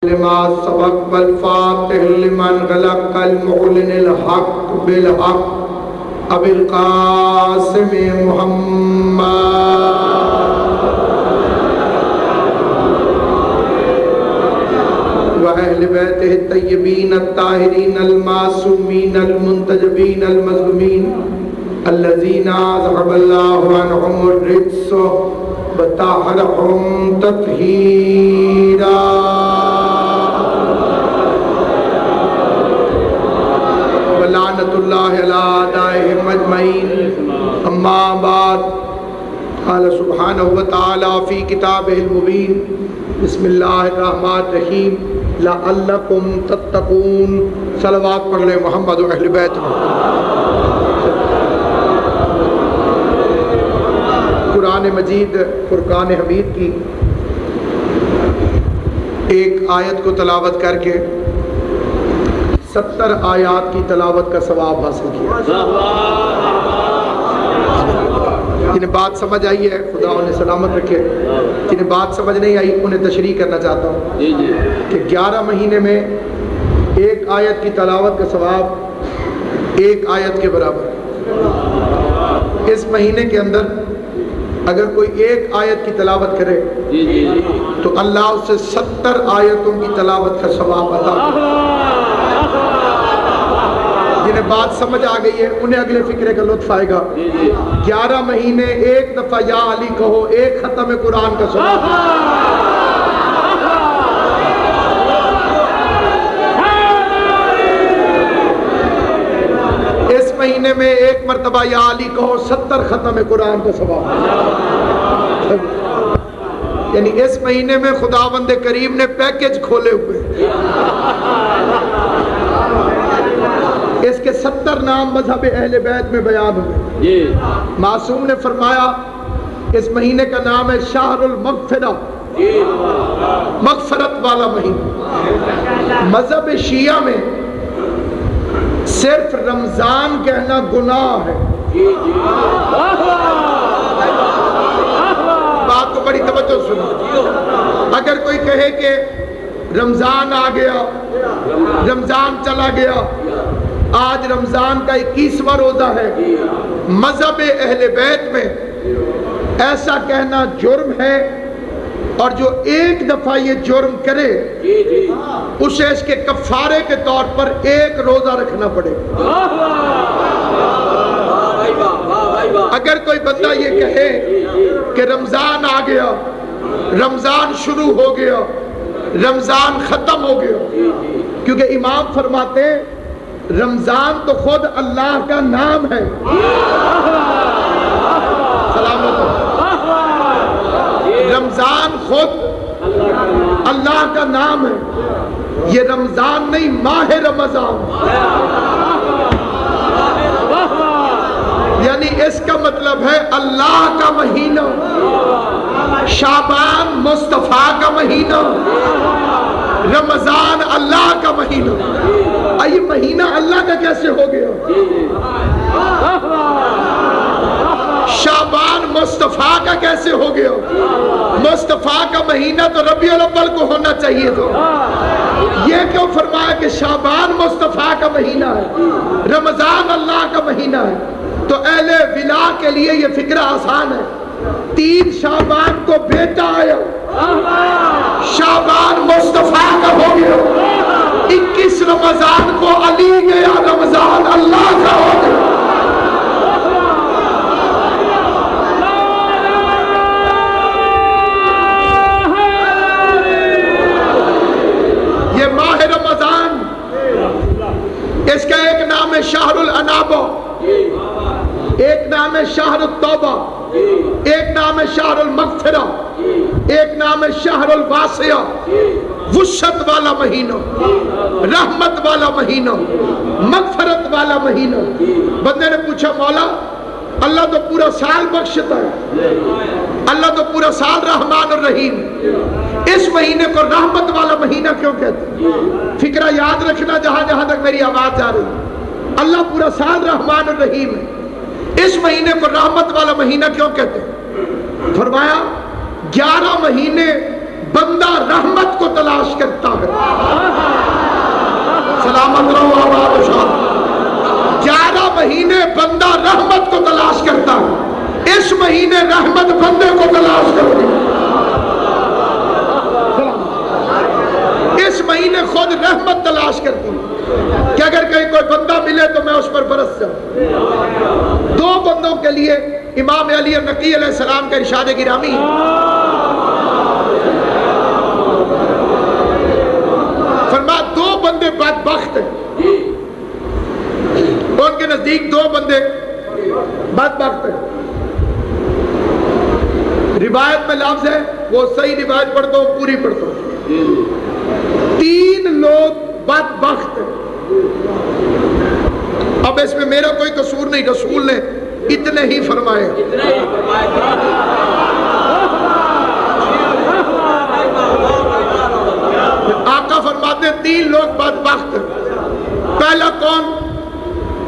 لما سبق والفاتح لمن غلق المعلن الحق بالحق ابی القاسم محمد وأهل بيته الطيبين الطاهرين المعصومين المنتجبين المظلومين الذين أذهب الله عنهم الرجس وطهرهم تطهيرا ولعنة الله على أعدائهم أجمعين أما بعد قال سبحانه وتعالى في كتابه المبين بسم اللہ الرحمن الرحیم لعلکم تتقون صلوات پڑھ لیں محمد و اہل بیت قرآن مجید فرقان حمید کی ایک آیت کو تلاوت کر کے 70 آیات کی تلاوت کا ثواب حاصل کیا. جنہیں بات سمجھ آئی ہے خدا انہیں سلامت رکھے، جنہیں بات سمجھ نہیں آئی انہیں تشریح کرنا چاہتا ہوں کہ 11 مہینے میں ایک آیت کی تلاوت کا ثواب ایک آیت کے برابر. اس مہینے کے اندر اگر کوئی ایک آیت کی تلاوت کرے تو اللہ اسے 70 آیتوں کی تلاوت کا ثواب عطا کرے. جنہیں بات سمجھ آ گئی ہے انہیں اگلے فکرے کا لطف آئے گا. 11 مہینے ایک دفعہ یا علی کہو، ایک ختم قرآن کا ثواب. اس مہینے میں ایک مرتبہ یا علی کہو، 70 ختم قرآن کا ثواب. یعنی اس مہینے میں خداوند کریم نے پیکج کھولے ہوئے. اس کے 70 نام مذہب اہل بیت میں بیان ہوئے. معصوم نے فرمایا اس مہینے کا نام ہے شہر المغفرہ، مغفرت والا مہینہ. مذہب شیعہ میں صرف رمضان کہنا گناہ ہے. بات کو بڑی توجہ سنو. اگر کوئی کہے کہ رمضان آ گیا، رمضان چلا گیا، آج رمضان کا 21واں روزہ ہے، مذہب اہل بیت میں ایسا کہنا جرم ہے، اور جو ایک دفعہ یہ جرم کرے اسے اس کے کفارے کے طور پر ایک روزہ رکھنا پڑے. اگر کوئی بندہ یہ کہے کہ رمضان آ گیا، رمضان شروع ہو گیا، رمضان ختم ہو گیا، کیونکہ امام فرماتے رمضان تو خود اللہ کا نام ہے. سلامت. رمضان خود اللہ کا نام ہے. یہ رمضان نہیں، ماہ رمضان. یعنی اس کا مطلب ہے اللہ کا مہینہ، شعبان مصطفیٰ کا مہینہ، رمضان اللہ کا مہینہ. یہ مہینہ اللہ کا کیسے ہو گیا؟ شعبان مصطفیٰ کا کیسے ہو گیا؟ مصطفیٰ کا مہینہ تو ربیع الاول کو ہونا چاہیے تھا. یہ کیوں فرمایا کہ شعبان مصطفیٰ کا مہینہ ہے، رمضان اللہ کا مہینہ ہے؟ تو اہل ولا کے لیے یہ فکرہ آسان ہے. 3 شعبان کو بیٹا آیا، شعبان مصطفیٰ کا ہو گیا. 21 رمضان کو علی گیا، رمضان اللہ کا ہو گیا. یہ ماہ رمضان، اس کا ایک نام ہے شہر الانابہ، ایک نام ہے شہر التوبہ، ایک نام ہے شہر المغفرہ، ایک نام ہے شہر الواسعہ. وسعت والا مہینہ، رحمت والا مہینہ، مغفرت والا مہینہ. بندے نے پوچھا مولا اللہ تو پورا سال بخشتا ہے، اللہ تو پورا سال رحمان الرحیم، اس مہینے کو رحمت والا مہینہ کیوں کہتے ہیں؟ فکرہ یاد رکھنا جہاں جہاں تک میری آواز جا رہی. اللہ پورا سال رحمان الرحیم ہے، اس مہینے کو رحمت والا مہینہ کیوں کہتے ہیں؟ فرمایا 11 مہینے بندہ رحمت کو تلاش کرتا ہے. سلامت رہو آباد و شاد. 11 مہینے بندہ رحمت کو تلاش کرتا ہے. اس مہینے رحمت بندے کو تلاش کرتی ہے. اس مہینے خود رحمت تلاش کرتی ہے کہ اگر کہیں کوئی بندہ ملے تو میں اس پر برس جاؤں. 2 بندوں کے لیے امام علی نقی علیہ السلام کا ارشاد گرامی فرما 2 بندے بدبخت ہیں. ان کے نزدیک 2 بندے بدبخت ہیں. روایت میں لفظ ہے, وہ صحیح روایت پڑھتا ہوں, پوری پڑھتا ہوں. 3 لوگ بدبخت ہیں. اب اس میں میرا کوئی قصور نہیں, رسول نے اتنے ہی فرمائے. آقا فرماتے ہیں 3 لوگ بدبخت ہیں. پہلا کون؟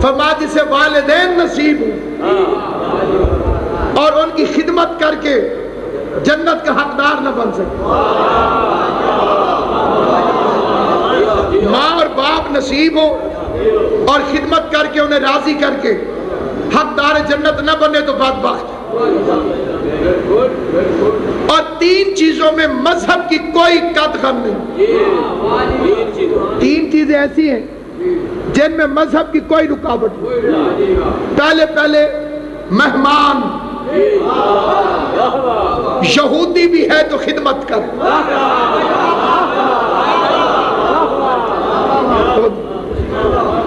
فرمایا جسے والدین نصیب ہوں اور ان کی خدمت کر کے جنت کا حقدار نہ بن سکے. ماں اور باپ نصیب ہو اور خدمت کر کے انہیں راضی کر کے حقدار جنت نہ بنے تو بدبخت. اور 3 چیزوں میں مذہب کی کوئی قدغن نہیں. 3 چیزیں ایسی ہیں جن میں مذہب کی کوئی رکاوٹ نہیں. پہلے مہمان. یہودی بھی ہے تو خدمت کر.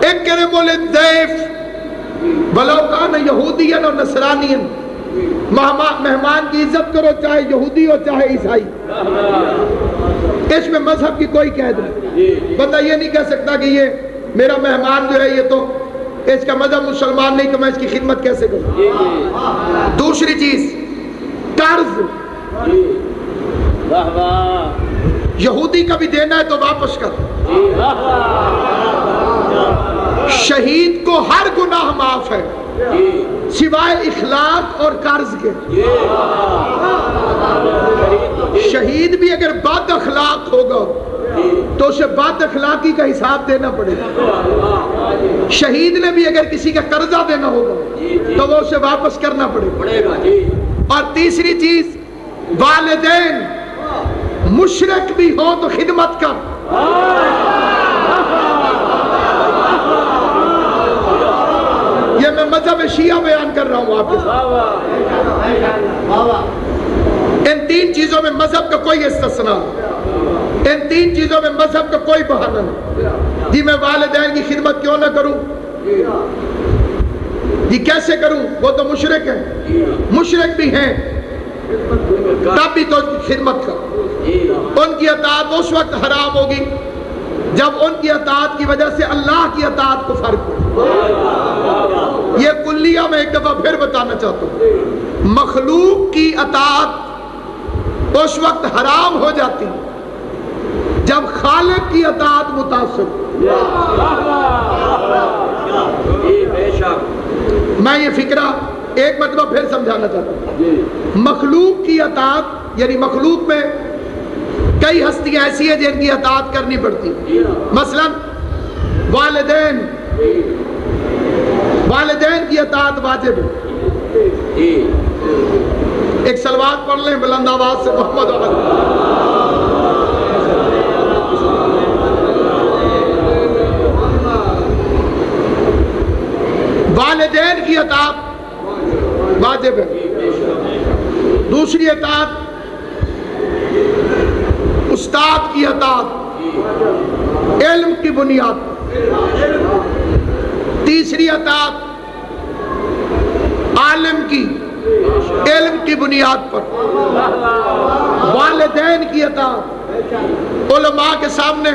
ایک کہنے بولے ضیف بلو کان یہودین اور نصرانین. مہمان کی عزت کرو چاہے یہودی ہو چاہے عیسائی. اس میں مذہب کی کوئی قید نہیں. بندہ یہ نہیں کہہ سکتا کہ یہ میرا مہمان جو ہے یہ تو اس کا مذہب مسلمان نہیں تو میں اس کی خدمت کیسے کروں. دوسری چیز قرض. یہودی کا بھی دینا ہے تو واپس کر. شہید کو ہر گناہ معاف ہے سوائے اخلاق اور قرض کے. شہید بھی اگر بد اخلاق ہوگا تو اسے بد اخلاقی کا حساب دینا پڑے گا. شہید نے بھی اگر کسی کا قرضہ دینا ہوگا تو وہ اسے واپس کرنا پڑے گا. اور تیسری چیز والدین مشرک بھی ہو تو خدمت کر. یہ میں مذہب شیعہ بیان کر رہا ہوں آپ کے ساتھ. ان 3 چیزوں میں مذہب کا کوئی استثناء, ان 3 چیزوں میں مذہب کا کوئی بہانہ نہیں. جی میں والدین کی خدمت کیوں نہ کروں, جی کیسے کروں, وہ تو مشرک ہیں. مشرک بھی ہیں تب بھی تو خدمت کر. ان کی اطاعت اس وقت حرام ہوگی جب ان کی اطاعت کی وجہ سے اللہ کی اطاعت کو فرق ہو. یہ کلیہ میں ایک دفعہ پھر بتانا چاہتا ہوں. مخلوق کی اطاعت اس وقت حرام ہو جاتی جب خالق کی اطاعت متاثر. میں یہ فکرہ ایک مرتبہ پھر سمجھانا چاہتا ہوں. مخلوق کی اطاعت یعنی مخلوق میں کئی ہستیاں ایسی ہیں جن کی اطاعت کرنی پڑتی. مثلا والدین کی اطاعت واجب ہے. ایک صلوات پڑھ لیں بلند آواز سے محمد والدین کی اطاعت واجب ہے. دوسری اطاعت استاد کی اطاعت علم کی بنیاد پر. تیسری اطاعت عالم کی علم کی بنیاد پر. والدین کی اطاعت علماء کے سامنے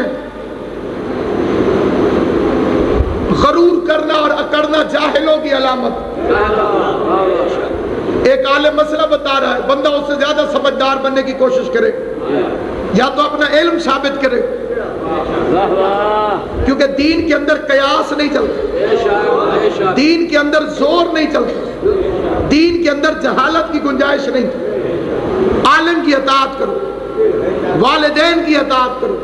غرور کرنا اور اکڑنا جاہلوں کی علامت. ایک عالم مسئلہ بتا رہا ہے, بندہ اس سے زیادہ سمجھدار بننے کی کوشش کرے یا تو اپنا علم ثابت کرے, کیونکہ دین کے اندر قیاس نہیں چلتا, دین کے اندر زور نہیں چلتا, دین کے اندر جہالت کی گنجائش نہیں. عالم کی اطاعت کرو. والدین کی اطاعت کرو،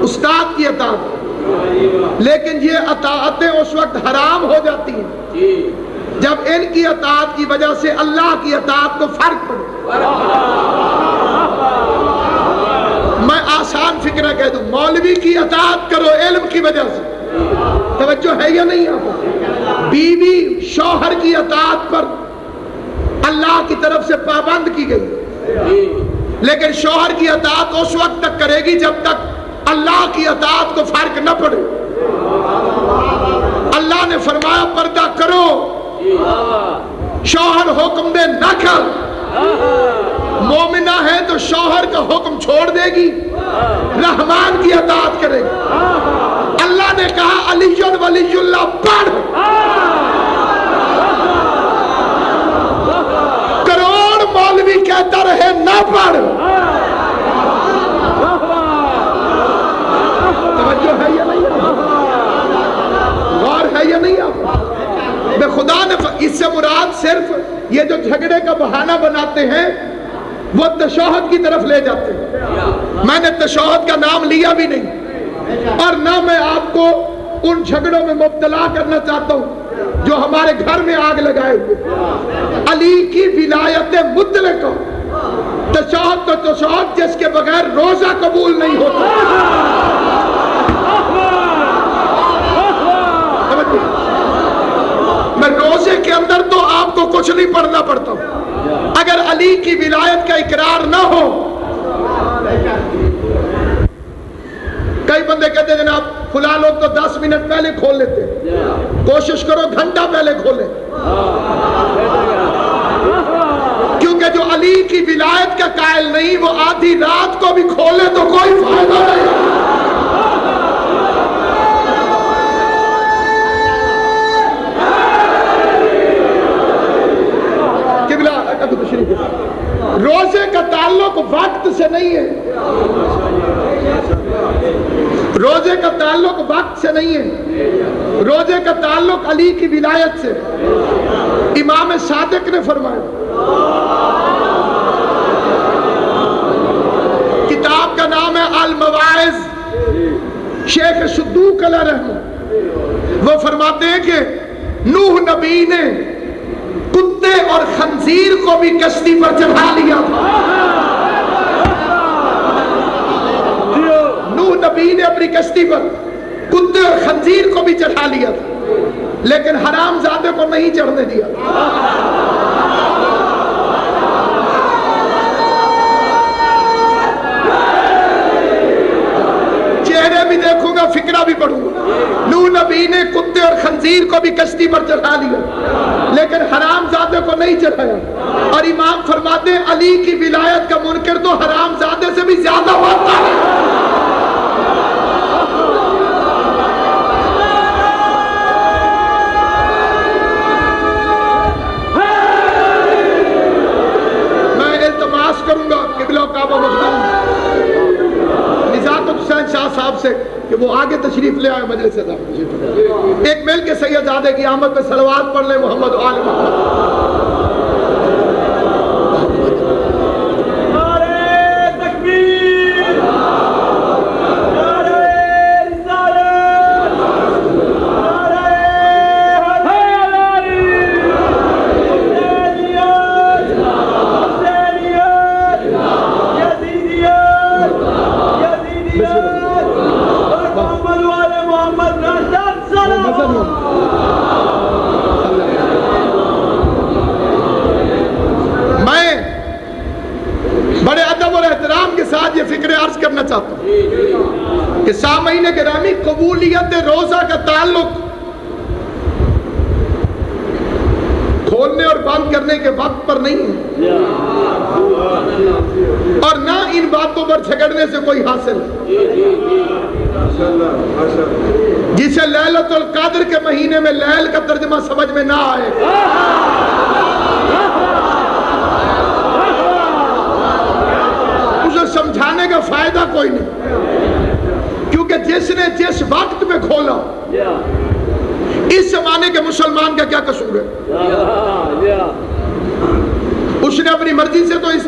استاد کی اطاعت کرو، لیکن یہ اطاعتیں اس وقت حرام ہو جاتی ہیں جب ان کی اطاعت کی وجہ سے اللہ کی اطاعت کو فرق پڑے۔ میں آسان فکرہ کہہ دوں، مولوی کی اطاعت کرو علم کی وجہ سے، توجہ ہے یا نہیں آپ کو؟ بیوی شوہر کی اطاعت پر اللہ کی طرف سے پابند کی گئی، لیکن شوہر کی اطاعت اس وقت تک کرے گی جب تک اللہ کی اطاعت کو فرق نہ پڑے۔ اللہ نے فرمایا پردہ کرو، شوہر حکم دے نہ کر، مومنہ ہے تو شوہر کا حکم چھوڑ دے گی، رحمان کی اطاعت کرے گی۔ اللہ نے کہا علی ولی اللہ پڑھ، کروڑ مولوی کہتا رہے نہ پڑھ، توجہ ہے یا نہیں؟ غور ہے یا نہیں آپ؟ بے خدا نے اس سے مراد صرف یہ جو جھگڑے کا بہانہ بناتے ہیں وہ تشہد کی طرف لے جاتے ہیں۔ میں نے تشہد کا نام لیا بھی نہیں، اور نہ میں آپ کو ان جھگڑوں میں مبتلا کرنا چاہتا ہوں جو ہمارے گھر میں آگ لگائے ہوئے۔ علی کی ولایت مطلق، تشہد تو تشہد جس کے بغیر روزہ قبول نہیں ہوتا۔ میں روزے کے اندر تو آپ کو کچھ نہیں پڑھنا پڑتا، اگر علی کی ولایت کا اقرار نہ ہو۔ کئی بندے کہتے ہیں جناب فلاں لوگ تو 10 منٹ پہلے کھول لیتے ہیں، کوشش کرو گھنٹہ پہلے کھولیں، کیونکہ جو علی کی ولایت کا قائل نہیں وہ آدھی رات کو بھی کھولے تو کوئی فائدہ نہیں۔ روزے کا تعلق وقت سے نہیں ہے، روزے کا تعلق وقت سے نہیں ہے، روزے کا تعلق علی کی ولایت سے۔ امام صادق نے فرمایا، کتاب کا نام ہے المواعظ، شیخ صدوق علیہ رحمہ، وہ فرماتے ہیں کہ نوح نبی نے کتے اور خنزیر کو بھی کشتی پر چڑھا لیا تھا۔ نوح نبی نے اپنی کشتی پر کتے اور خنزیر کو بھی چڑھا لیا تھا، لیکن حرام زادے کو نہیں چڑھنے دیا۔ چہرے بھی دیکھوں گا، فکرہ بھی پڑھوں گا۔ نوح نبی نے کتے اور خنزیر کو بھی کشتی پر چڑھا لیا، لیکن حرام زادے کو نہیں چڑھایا۔ اور امام فرماتے ہیں علی کی ولایت کا منکر تو حرام زادے سے بھی زیادہ ہوتا ہے۔ میں التماس کروں گا قبلہ کعبہ مخدوم نزاکت حسین شاہ صاحب سے کہ وہ آگے تشریف لے آئے مجلس سے، ایک مل کے سیدزادے کی آمد پہ صلوات پڑھ لیں محمد و آل محمد۔ یہ فکر عرض کرنا چاہتا ہوں کہ سامعین گرامی، قبولیت روزہ کا تعلق کھولنے اور بند کرنے کے وقت پر نہیں ہے، اور نہ ان باتوں پر جھگڑنے سے کوئی حاصل ہے۔ جسے لیلۃ القدر کے مہینے میں لیل کا ترجمہ سمجھ میں نہ آئے، اسے سمجھانے کا فائدہ کوئی نہیں، کیونکہ جس نے جس وقت میں کھولا، اس زمانے کے مسلمان کا کیا قصور ہے؟ اس نے اپنی مرضی سے تو اس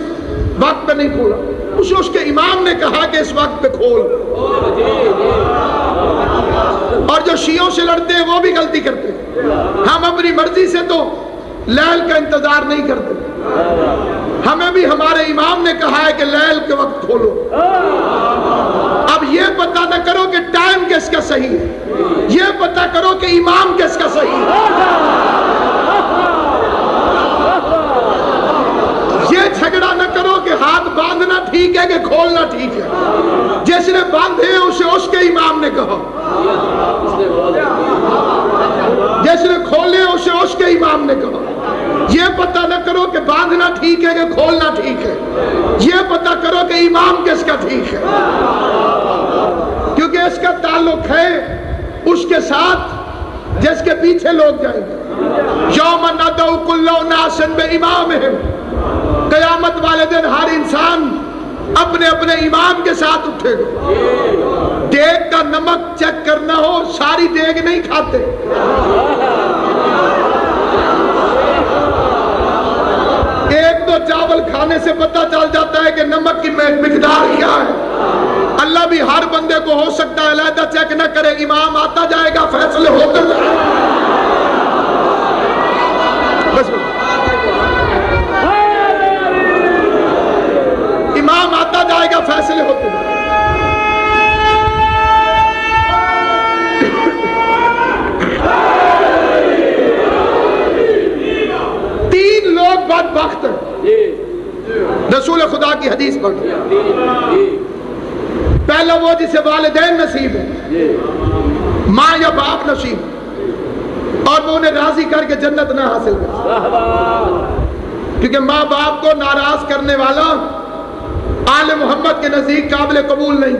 وقت پہ نہیں کھولا، اس کے امام نے کہا کہ اس وقت پہ کھول. اور جو شیعوں سے لڑتے ہیں وہ بھی غلطی کرتے ہیں. ہم اپنی مرضی سے تو لیل کا انتظار نہیں کرتے. ہمیں بھی ہمارے امام نے کہا ہے کہ لیل کے وقت کھولو. اب یہ پتہ نہ کرو کہ ٹائم کس کا صحیح ہے, یہ پتہ کرو کہ امام کس کا صحیح ہے. یہ جھگڑا نہ کرو کہ ہاتھ باندھنا ٹھیک ہے کہ کھولنا ٹھیک ہے. جس نے باندھے اسے اس کے امام نے کہا, جس نے کھولے اسے اس کے امام نے کہا. یہ پتہ نہ کرو کہ باندھنا ٹھیک ہے کہ کھولنا ٹھیک ہے, یہ پتہ کرو کہ امام کس کا ٹھیک ہے. کیونکہ اس کا تعلق ہے اس کے ساتھ جس کے پیچھے لوگ جائیں گے. یوم ندعو کل اناس بامامہم, قیامت والے دن ہر انسان اپنے اپنے امام کے ساتھ اٹھے گا. دیگ کا نمک چیک کرنا ہو, ساری دیگ نہیں کھاتے. ایک دو چاول کھانے سے پتہ چل جاتا ہے کہ نمک کی مقدار کیا ہے. اللہ بھی ہر بندے کو ہو سکتا ہے علیحدہ چیک نہ کرے, امام آتا جائے گا, فیصلے ہوتے جائے گا. امام آتا جائے گا, فیصلے ہوتے ہیں. تین لوگ بدبخت ہیں. رسول خدا کی حدیث پڑھ, پہلا وہ جسے والدین نصیب ہے, ماں یا باپ نصیب, اور وہ انہیں راضی کر کے جنت نہ حاصل کر. کیونکہ ماں باپ کو ناراض کرنے والا آل محمد کے نزدیک قابل قبول نہیں.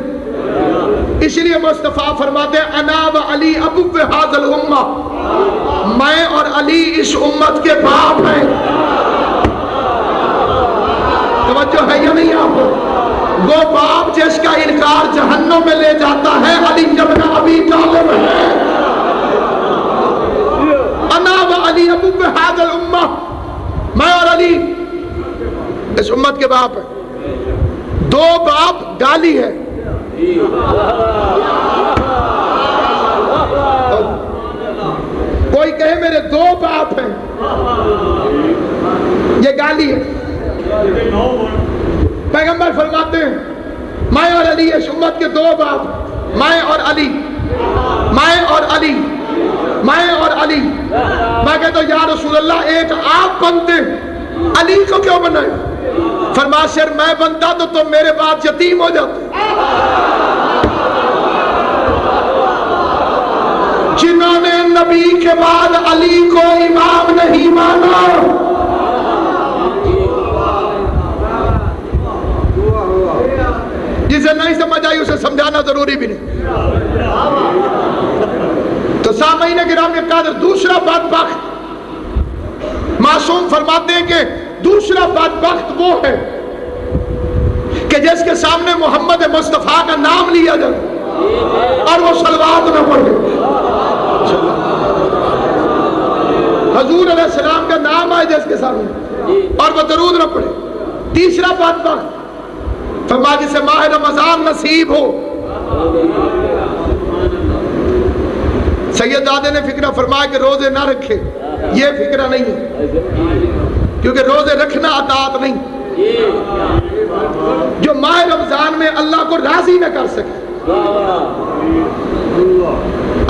اس لیے مصطفیٰ فرماتے ہیں انا و علی ابو ھذا الامہ, میں اور علی اس امت کے باپ ہیں. توجہ ہے یا نہیں آپ کو؟ وہ باپ جس کا انکار جہنم میں لے جاتا ہے علی ابن ابی طالب ہے. انا و علی ابو ھذا الامہ, میں اور علی اس امت کے باپ ہیں. دو باپ گالی ہے. کوئی کہے میرے دو باپ ہیں, یہ گالی ہے. پیغمبر فرماتے ہیں میں اور علی اس امت کے دو باپ, میں اور علی, میں اور علی, میں اور علی. میں کہتا ہوں یا رسول اللہ ایک آپ بنتے, علی کو کیوں بنائے؟ فرمایا سر میں بنتا تو تم میرے بعد یتیم ہو جاتے. جنہوں نے نبی کے بعد علی کو امام نہیں مانا, جسے نہیں سمجھ آئی اسے سمجھانا ضروری بھی نہیں. تو سامعین کرام قدر, دوسرا بدبخت معصوم فرماتے ہیں کہ دوسرا بدبخت وہ ہے کہ جس کے سامنے محمد مصطفیٰ کا نام لیا جائے اور وہ صلوات نہ پڑھے. حضور علیہ السلام کا نام آئے جس کے سامنے اور وہ درود نہ پڑھے. تیسرا بدبخت فرمایا جسے ماہ رمضان نصیب ہو. سید دادے نے فکرہ فرمایا کہ روزے نہ رکھے, یہ فکرہ نہیں ہے, کیونکہ روزے رکھنا اطاعت نہیں. جو ماہ رمضان میں اللہ کو راضی نہ کر سکے.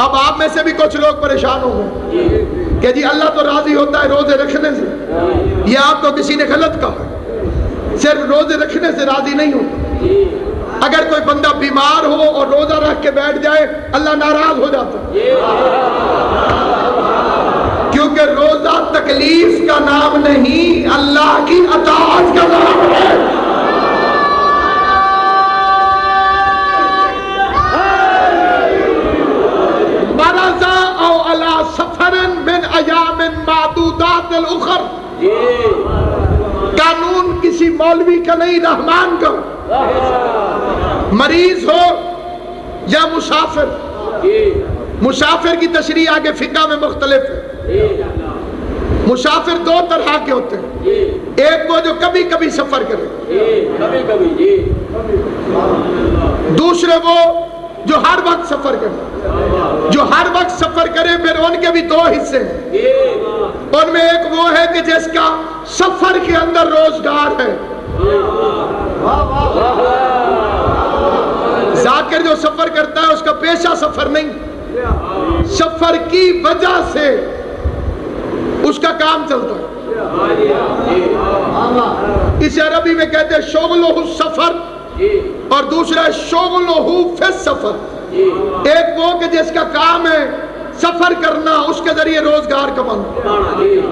اب آپ میں سے بھی کچھ لوگ پریشان ہوں گے کہ جی اللہ تو راضی ہوتا ہے روزے رکھنے سے. یہ آپ کو کسی نے غلط کہا, صرف روزے رکھنے سے راضی نہیں ہوتا. اگر کوئی بندہ بیمار ہو اور روزہ رکھ کے بیٹھ جائے اللہ ناراض ہو جاتا ہے, کیونکہ روزہ تکلیف کا نام نہیں, اللہ کی اطاعت کا نام ہے. مرضا او علی سفر من ایام معدودات الاخر, قانون کسی مولوی کا نہیں, رحمان کا. مریض ہو یا مسافر, مسافر کی تشریح آگے فقہ میں مختلف ہے. مسافر دو طرح کے ہوتے ہیں، ایک وہ جو کبھی کبھی سفر کرے، دوسرے وہ جو ہر وقت سفر کرے۔ جو ہر وقت سفر کرے پھر ان کے بھی دو حصے ہیں، ان میں ایک وہ ہے کہ جس کا سفر کے اندر روزگار ہے۔ ذاکر جو سفر کرتا ہے اس کا پیشہ سفر نہیں، سفر کی وجہ سے اس کا کام چلتا ہے۔ اسے عربی میں کہتے ہیں شغلہ السفر، اور دوسرا شغلہ فی السفر۔ ایک وہ کہ جس کا کام ہے سفر کرنا، اس کے ذریعے روزگار کمانا۔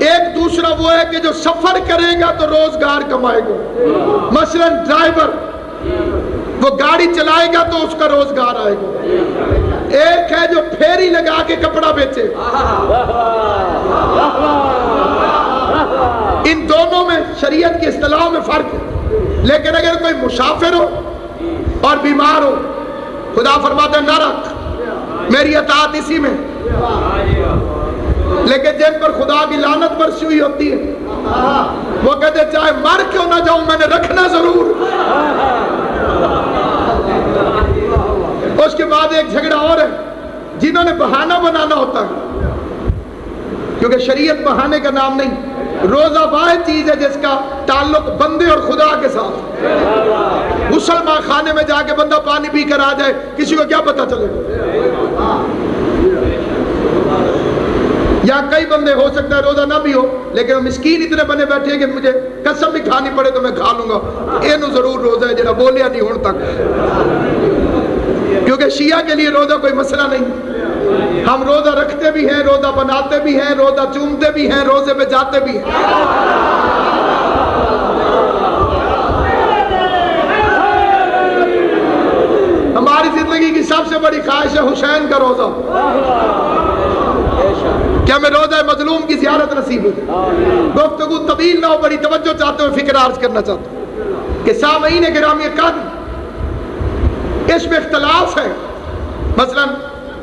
ایک دوسرا وہ ہے کہ جو سفر کرے گا تو روزگار کمائے گا۔ مثلا ڈرائیور وہ گاڑی چلائے گا تو اس کا روزگار آئے گا۔ ایک ہے جو پھیری لگا کے کپڑا بیچے۔ ان دونوں میں شریعت کی اصطلاح میں فرق ہے، لیکن اگر کوئی مسافر ہو اور بیمار ہو، خدا فرماتا ہے نہ رکھ، میری اطاعت اسی میں۔ لیکن جن پر خدا کی لعنت برسی ہوئی ہوتی ہے وہ کہتے چاہے مر کیوں نہ جاؤں میں نے رکھنا ضرور۔ اس کے بعد ایک جھگڑا اور ہے جنہوں نے بہانہ بنانا ہوتا ہے، کیونکہ شریعت بہانے کا نام نہیں۔ روزہ واحد چیز ہے جس کا تعلق بندے اور خدا کے ساتھ۔ مسلمان خانے میں جا کے بندہ پانی پی کر آ جائے، کسی کو کیا پتا چلے گا؟ یا کئی بندے ہو سکتا ہے روزہ نہ بھی ہو لیکن مسکین اتنے بنے بیٹھے کہ مجھے قسم بھی کھانی پڑے تو میں کھا لوں گا، اینو ضرور روزہ ہے جنہا بولیا نہیں ہون تک۔ کیونکہ شیعہ کے لیے روزہ کوئی مسئلہ نہیں، ہم روزہ رکھتے بھی ہیں، روزہ بناتے بھی ہیں، روزہ چومتے بھی ہیں، روزے پہ جاتے بھی ہیں۔ ہماری زندگی کی سب سے بڑی خواہش ہے حسین کا روزہ، کہ ہمیں روزہ مظلوم کی زیارت نصیب ہو۔ گفتگو طویل نہ ہو، بڑی توجہ چاہتے ہوئے فکر عرض کرنا چاہتا ہوں کہ سامعین گرامی قدر اس میں اختلاف ہے۔ مثلا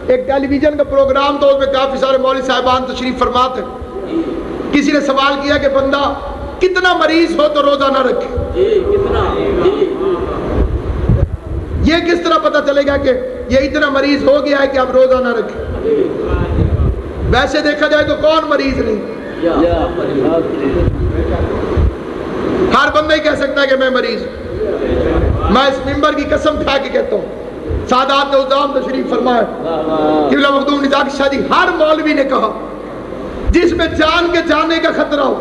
ایک ٹیلی ویژن کا پروگرام تو اس میں کافی سارے مولوی صاحبان تشریف فرماتے ہیں۔ کسی نے سوال کیا کہ بندہ کتنا مریض ہو تو روزہ نہ رکھے، یہ کس طرح پتہ چلے گا کہ یہ اتنا مریض ہو گیا ہے کہ اب روزہ نہ رکھے؟ ویسے دیکھا جائے تو کون مریض نہیں؟ ہر بندہ ہی کہہ سکتا ہے کہ میں مریض ہوں۔ میں اس ممبر کی قسم کھا کے کہتا ہوں، سادات عظام تشریف فرمائے قبلہ مخدوم نزاک شاہ جی، ہر مولوی نے کہا جس میں جان کے جانے کا خطرہ ہو،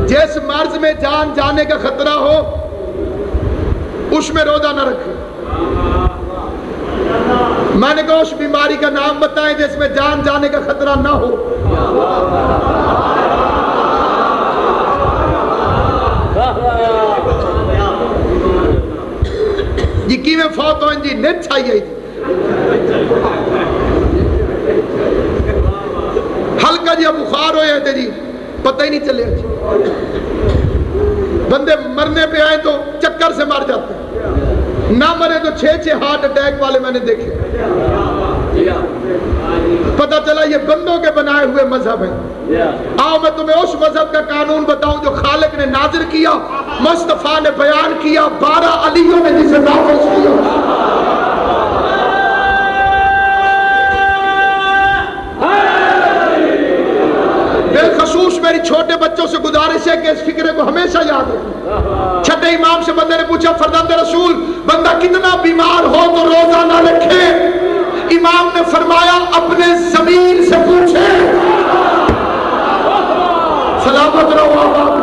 جس مرض میں جان جانے کا خطرہ ہو اس میں روزہ نہ رکھے۔ میں نے کہا اس بیماری کا نام بتائیں جس میں جان جانے کا خطرہ نہ ہو۔ جی کیویں فوت ہوئیں جی؟ نیت چاہیے جی، ہلکا جی بخار ہوئے تھے جی، پتہ ہی نہیں چلے جی۔ بندے مرنے پہ آئے تو چکر سے مر جاتے ہیں، نہ مرے تو 6 ہارٹ اٹیک والے میں نے دیکھے۔ پتہ چلا یہ بندوں کے بنائے ہوئے مذہب ہیں۔ آؤ میں تمہیں اس مذہب کا قانون بتاؤں جو خالق نے نازل کیا، مصطفیٰ نے بیان کیا، 12 علیوں نے جسے نافذ کیا۔ بالخصوص میری چھوٹے بچوں سے گزارش ہے کہ اس فکرے کو ہمیشہ یاد رکھیں۔ چھٹے امام سے بندے نے پوچھا فرزند رسول بندہ کتنا بیمار ہو تو روزہ نہ رکھے؟ امام نے فرمایا اپنے ضمیر سے پوچھے۔ سلامت رہو آباد،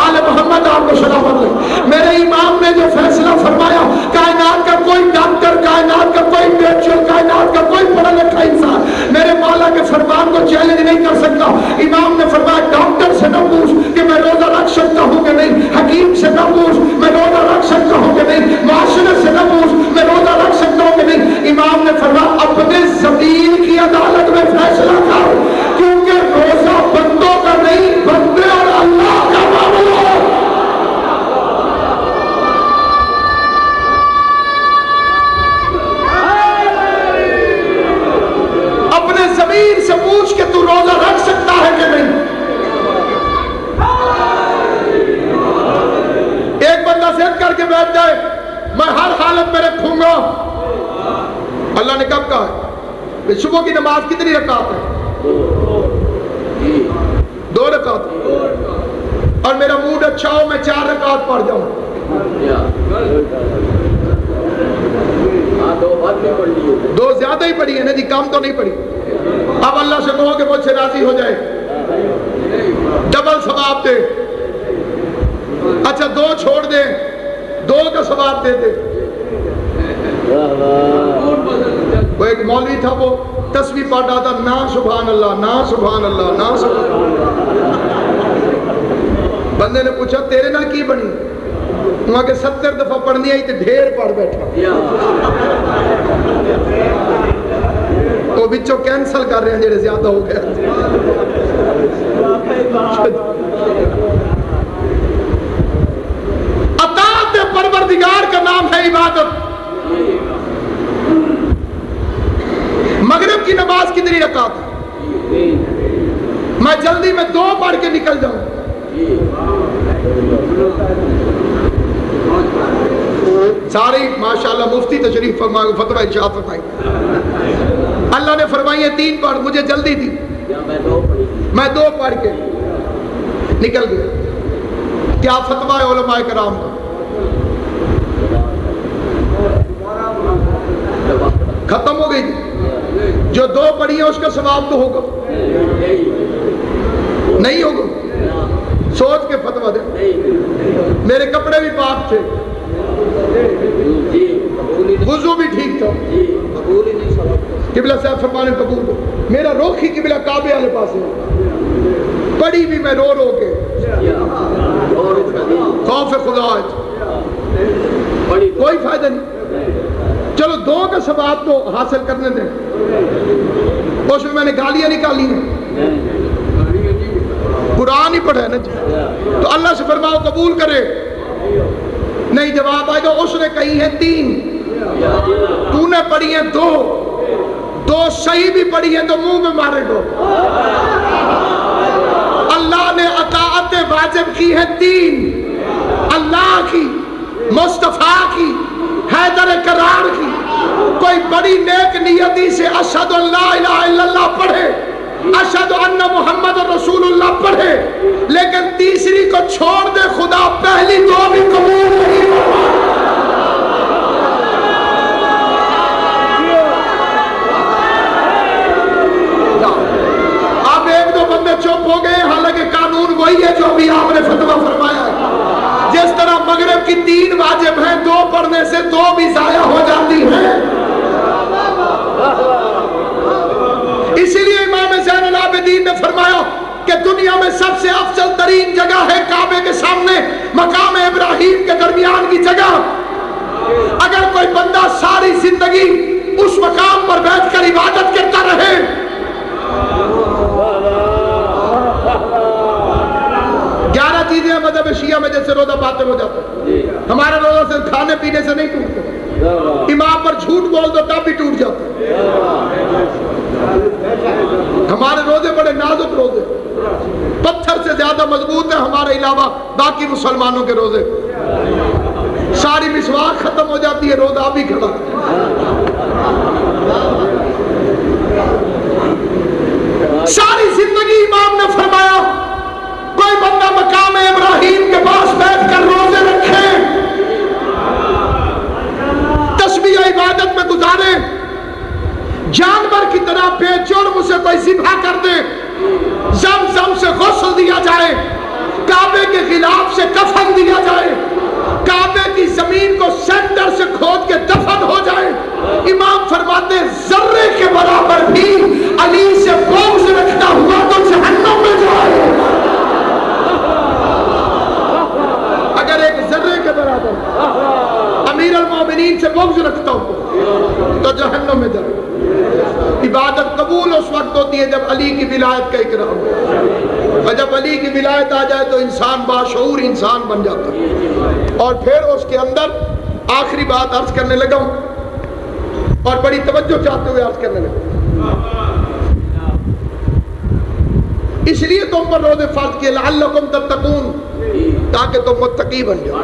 آل محمد آپ کو سلامت رہے۔ میرے امام نے جو فیصلہ فرمایا، کائنات کا کوئی ڈاکٹر، کائنات کا کوئی ڈاکٹر، کائنات کا کوئی پڑھا لکھا انسان میرے مولا کے فرمان کو چیلنج نہیں کر سکتا۔ امام نے فرمایا ڈاکٹر سے نہ پوچھ کہ میں روزہ رکھ سکتا ہوں کہ نہیں، حکیم سے نہ پوچھ میں روزہ رکھ سکتا ہوں کہ نہیں، معاشرے سے نہ پوچھ میں روزہ رکھ سکتا ہوں کہ نہیں۔ امام نے فرمایا اپنے ضمیر کی عدالت میں فیصلہ کر، کیونکہ روزہ بندوں کا نہیں، بندے اور اللہ کا معاملہ ہے۔ اپنے میں ہر حالت میں رکھوں گا۔ اللہ نے کب کہا ہے؟ کہ صبح کی نماز کتنی رکعت ہے؟ 2 رکعت۔ اور میرا موڈ اچھا ہو میں 4 رکعت پڑھ جاؤں۔ 2 زیادہ ہی پڑھی ہے نا جی، کم تو نہیں پڑھی۔ اب اللہ سے کہو کہ مجھ سے راضی ہو جائے، ڈبل ثواب دے۔ اچھا 2 چھوڑ دے، 2 کا ثواب دے دے۔ وہ ایک مولوی تھا، وہ تسبیح پڑھ رہا تھا، نا سبحان اللہ، نا سبحان اللہ، نا سبحان اللہ۔ بندے نے پوچھا تیرے نال کی بنی؟ وہاں کہ 70 دفعہ پڑھنی آئی تے ڈھیر پڑھ بیٹھا۔ تو بچوں کینسل کر رہے ہیں جڑے زیادہ ہو گئے۔ اطاعت پروردگار کا نام ہے عبادت۔ مغرب کی نماز کتنی رکعت ہے؟ میں جلدی میں 2 پڑھ کے نکل جاؤں۔ ساری ماشاءاللہ مفتی تشریف فرمائے، فتویٰ ارشاد فرمائے۔ اللہ نے فرمائی ہے 3 پڑھ، مجھے جلدی تھی، میں 2 پڑھ کے نکل گیا۔ کیا فتویٰ ہے علماء کرام کا؟ ختم ہو گئی تھی۔ جو 2 پڑھی ہیں اس کا ثواب تو ہوگا نہیں ہوگا؟ سوچ کے فتویٰ دے۔ میرے کپڑے بھی پاک تھے، وضو بھی ٹھیک تھا، قبلہ صاحب فرمانے قبول دو، میرا رخ ہی قبلہ کعبے والے پاس ہے، پڑھی بھی میں رو رو کے، خوف خدا ہے، کوئی فائدہ نہیں۔ چلو 2 کا ثواب تو حاصل کرنے دیں، اس میں نے گالیاں نکالی ہیں، قرآن ہی پڑھا ہے نا جی، تو اللہ سے فرماؤ قبول کرے۔ نہیں جواب آئے گا اس نے کہی ہے 3، تو نے پڑھی ہیں 2 صحیح بھی پڑھی ہیں تو منہ میں مارے گو۔ اللہ نے اطاعت واجب کی ہے 3، اللہ کی، مصطفیٰ کی، حیدر کرار کی۔ کوئی بڑی نیک نیتی سے اشہد ان لا الہ الا اللہ پڑھے، اشہد ان محمد رسول اللہ پڑھے، لیکن تیسری کو چھوڑ دے، خدا پہلی 2 بھی قبول نہیں کرتا۔ اب 1-2 بندے چپ ہو گئے، حالانکہ قانون وہی ہے جو ابھی آپ نے فتویٰ فرمایا ہے۔ جس طرح مغرب کی 3 واجب ہیں، 2 پڑھنے سے 2 بھی ضائع ہو جاتی ہیں۔ اسی لیے امام زین العابدین نے فرمایا کہ دنیا میں سب سے افضل ترین جگہ ہے کعبے کے سامنے مقام ابراہیم کے درمیان کی جگہ۔ اگر کوئی بندہ ساری زندگی اس مقام پر بیٹھ کر عبادت کرتا رہے، گیارہ چیزیں مذہب شیعہ میں جیسے روزہ باطل ہو جاتا ہے، ہمارا روزہ صرف کھانے پینے سے نہیں ٹوٹتا، امام پر جھوٹ بول دو تب بھی ٹوٹ جاتا ہے۔ ہمارے روزے بڑے نازک روزے، پتھر سے زیادہ مضبوط ہے ہمارے علاوہ باقی مسلمانوں کے روزے۔ ساری مسواک ختم ہو جاتی ہے، روزہ بھی کھڑا۔ ساری زندگی امام نے فرمایا کوئی بندہ مقام ابراہیم کے پاس بیٹھ کر روزے رکھے، تسبیح عبادت میں گزارے، جانور کی طرح بے جرم اسے کوئی ذبح کر دے، زمزم سے غسل دیا جائے، کعبے کے غلاف سے کفن دیا جائے، کعبے کی زمین کو سینٹر سے کھود کے دفن ہو جائے، امام فرماتے ذرے کے برابر بھی علی سے بغض رکھتا ہوا تو جہنم میں جائے۔ اگر ایک ذرے کے برابر امیر المومنین سے بغض رکھتا ہوں تو جہنم میں جائے۔ عبادت قبول اس وقت ہوتی ہے جب علی کی ولایت کا اقرار ہو، اور جب علی کی ولایت آ جائے تو انسان باشعور انسان بن جاتا ہے۔ اور پھر اس کے اندر آخری بات عرض کرنے لگا ہوں اور بڑی توجہ چاہتے ہوئے عرض کرنے لگا، اس لیے تم پر روزے فرض کیے لعلکم تتقون، تاکہ تم متقی بن جاؤ۔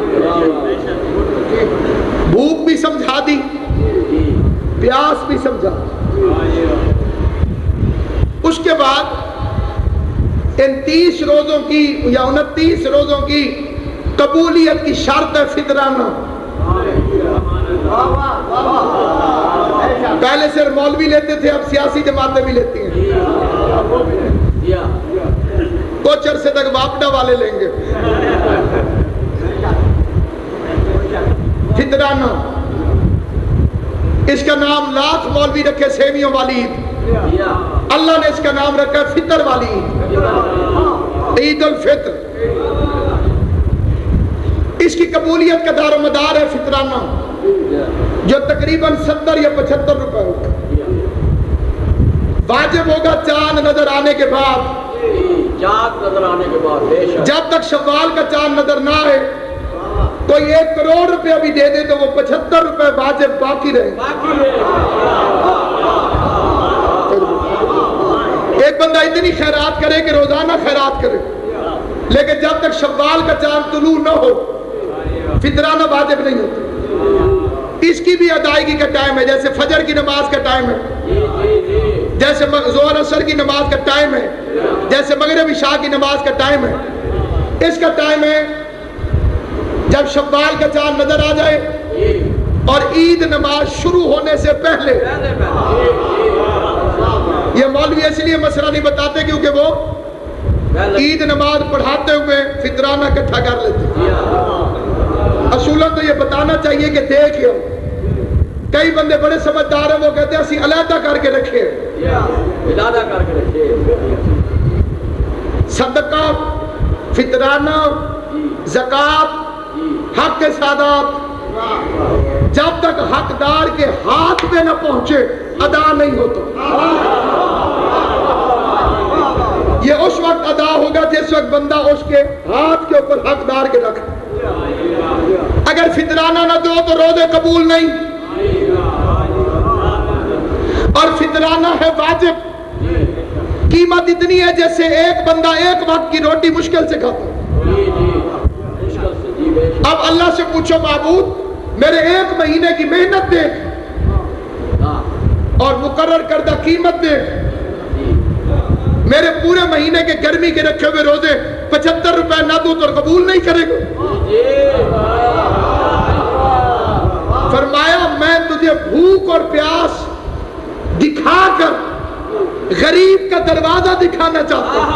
بھوک بھی سمجھا دی، پیاس بھی سمجھا۔ اس کے بعد ان 30 روزوں کی یا 29 روزوں کی قبولیت کی شرط ہے فطرانہ۔ پہلے صرف مولوی لیتے تھے، اب سیاسی جماعتیں بھی لیتی ہیں، کچھ عرصے تک واپڈا والے لیں گے۔ فطرانہ، اس کا نام لاکھ مولوی رکھے سیویوں والی عید، اللہ نے اس کا نام رکھا فطر والی عید، عید الفطر۔ اس کی قبولیت کا دار و مدار ہے فطرانہ، جو تقریباً 70 یا 75 روپے ہوگا۔ واجب ہوگا چاند نظر آنے کے بعد، جب تک شوال کا چاند نظر نہ آئے کوئی 1 کروڑ روپیہ بھی دے دے تو وہ 75 روپے واجب باقی رہے۔ ایک بندہ اتنی خیرات کرے کہ روزانہ خیرات کرے، لیکن جب تک شوال کا چاند طلوع نہ ہو فطرانہ واجب نہیں ہوتا۔ اس کی بھی ادائیگی کا ٹائم ہے، جیسے فجر کی نماز کا ٹائم ہے، جیسے ظہر عصر کی نماز کا ٹائم ہے، جیسے مغرب عشاء کی نماز کا ٹائم ہے۔ اس کا ٹائم ہے جب شوال کا چاند نظر آ جائے اور عید نماز شروع ہونے سے پہلے۔ یہ مولوی اس لیے مسئلہ نہیں بتاتے کیونکہ وہ عید نماز پڑھاتے ہوئے فطرانہ اکٹھا کر لیتے۔ اصولاً تو یہ بتانا چاہیے کہ دیکھو، کئی بندے بڑے سمجھدار ہیں، وہ کہتے ہیں اسی علیحدہ کر کے رکھے، صدقہ، فطرانہ، زکوٰۃ، حق کے سادات جب تک حقدار کے ہاتھ میں نہ پہنچے ادا نہیں ہوتا۔ یہ اس وقت ادا ہوگا جس وقت بندہ اس کے ہاتھ کے اوپر حقدار کے رکھے۔ اگر فطرانہ نہ دو تو روزے قبول نہیں، اور فطرانہ ہے واجب، قیمت اتنی ہے جیسے ایک بندہ ایک وقت کی روٹی مشکل سے کھاتا۔ اب اللہ سے پوچھو معبود میرے 1 مہینے کی محنت دیکھ اور مقرر کردہ قیمت دیکھ، میرے پورے مہینے کے گرمی کے رکھے ہوئے روزے 75 روپے نہ دوں تو قبول نہیں کرے گا۔ فرمایا میں تجھے بھوک اور پیاس دکھا کر غریب کا دروازہ دکھانا چاہتا ہوں۔